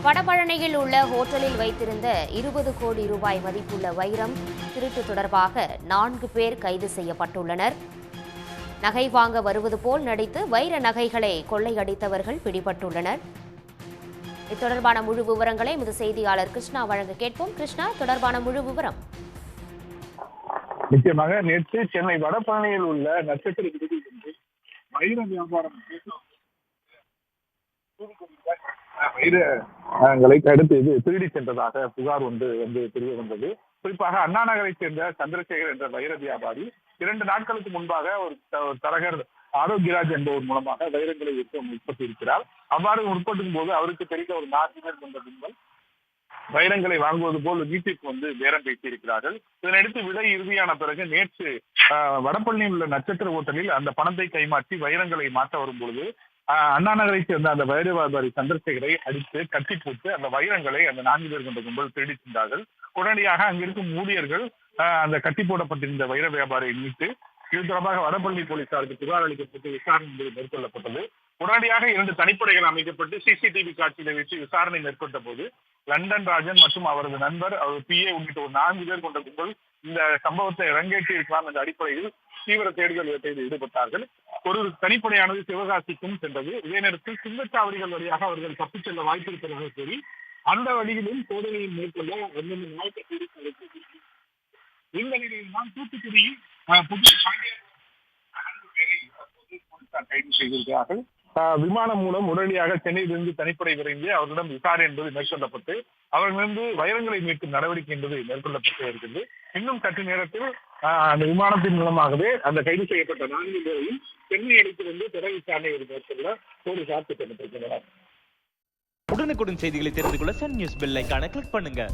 வடபழனியில் உள்ள ஹோட்டலில் வைத்திருந்த 20 கோடி ரூபாய் மதிப்புள்ள வைரம் திருட்டு தொடர்பாக 4 பேர் கைது செய்யப்பட்டுள்ளனர். நகை வாங்க வருவது போல் நடித்து வைர நகைகளை கொள்ளையடித்தவர்கள் பிடிபட்டுள்ளனர். இது தொடர்பான முழு விவரங்களை எமது செய்தியாளர் கிருஷ்ணா வழங்க கேட்போம். கிருஷ்ணா, தொடர்பான முழு விவரம். நிச்சயமாக நேற்று சென்னை வடபழனியில் உள்ள நட்சத்திர விடுதியில் வைர வியாபாரம் வைரங்களை தடுத்து திருடி சென்றதாக புகார் ஒன்று தெரிய வந்தது. குறிப்பாக அண்ணா நகரை சேர்ந்த சந்திரசேகர் என்ற வைர வியாபாரி 2 நாட்களுக்கு முன்பாக ஒரு தரகர் ஆரோக்கியராஜ் என்பவர் மூலமாக வைரங்களை உற்பத்தி இருக்கிறார். அவ்வாறு உற்பத்தின் போது அவருக்கு தெரிந்த ஒரு 4 பேர் கொண்ட கும்பல் வைரங்களை வாங்குவது போல் வீட்டிற்கு பேரம் பேசியிருக்கிறார்கள். இதனையடுத்து விலை இறுதியான பிறகு நேற்று வடபழனியில் உள்ள நட்சத்திர ஹோட்டலில் அந்த பணத்தை கைமாற்றி வைரங்களை மாற்ற வரும் பொழுது அண்ணா நகரை சேர்ந்த அந்த வைர வியாபாரி சந்திரசேகரை அடித்து கட்டி போட்டு அந்த வைரங்களை அந்த 4 பேர் கொண்ட கும்பல் திருடி சென்றார்கள். உடனடியாக அங்கிருக்கும் ஊழியர்கள் அந்த கட்டி போடப்பட்டிருந்த வைர வியாபாரியை மீட்டு இது தொடர்பாக வடபழனி போலீசாருக்கு புகார் அளிக்கப்பட்டு விசாரணை மேற்கொள்ளப்பட்டது. உடனடியாக 2 தனிப்படைகள் அமைக்கப்பட்டு சிசிடிவி காட்சிகளை வச்சு விசாரணை மேற்கொண்ட போது லண்டன் ராஜன் மற்றும் அவரது நண்பர் அவர் PA உள்ளிட்ட ஒரு 4 பேர் கொண்ட கும்பல் இந்த சம்பவத்தை அரங்கேற்றி இருக்கலாம் என்ற அடிப்படையில் தீவிர தேடுதல் வேட்டையில் ஈடுபட்டார்கள். ஒரு தனிப்படையானது சிவகாசிக்கும் சென்றது. இதே நேரத்தில் சுங்கச்சாவடிகள் வழியாக அவர்கள் தப்பிச் செல்ல வாய்ப்பு இருப்பதாக கூறி அந்த வழியிலும் சோதனையை மேற்கொள்ள அந்தந்த மாவட்ட இந்த நிலையில் தான் தூத்துக்குடியில் புதிய கைது செய்திருக்கிறார்கள். விமானம் மூலம் உடனடியாக சென்னையிலிருந்து தனிப்படை விரைந்து அவர்களிடம் விசாரணை என்பது மேற்கொள்ளப்பட்டு அவர்களிருந்து வைரங்களை மீட்கும் நடவடிக்கை என்பது மேற்கொள்ளப்பட்டு வருகிறது. இன்னும் சற்று நேரத்தில் அந்த விமானத்தின் மூலமாகவே அந்த கைது செய்யப்பட்ட 4 பேரையும் சென்னை அழைத்து பிற விசாரணை மேற்கொள்ள போலீசார் திட்டமிட்டிருக்கின்றனர். உடனுக்குடன் செய்திகளை தெரிந்து கொள்ள சன் நியூஸ் பெல் ஐகானை கிளிக் பண்ணுங்க.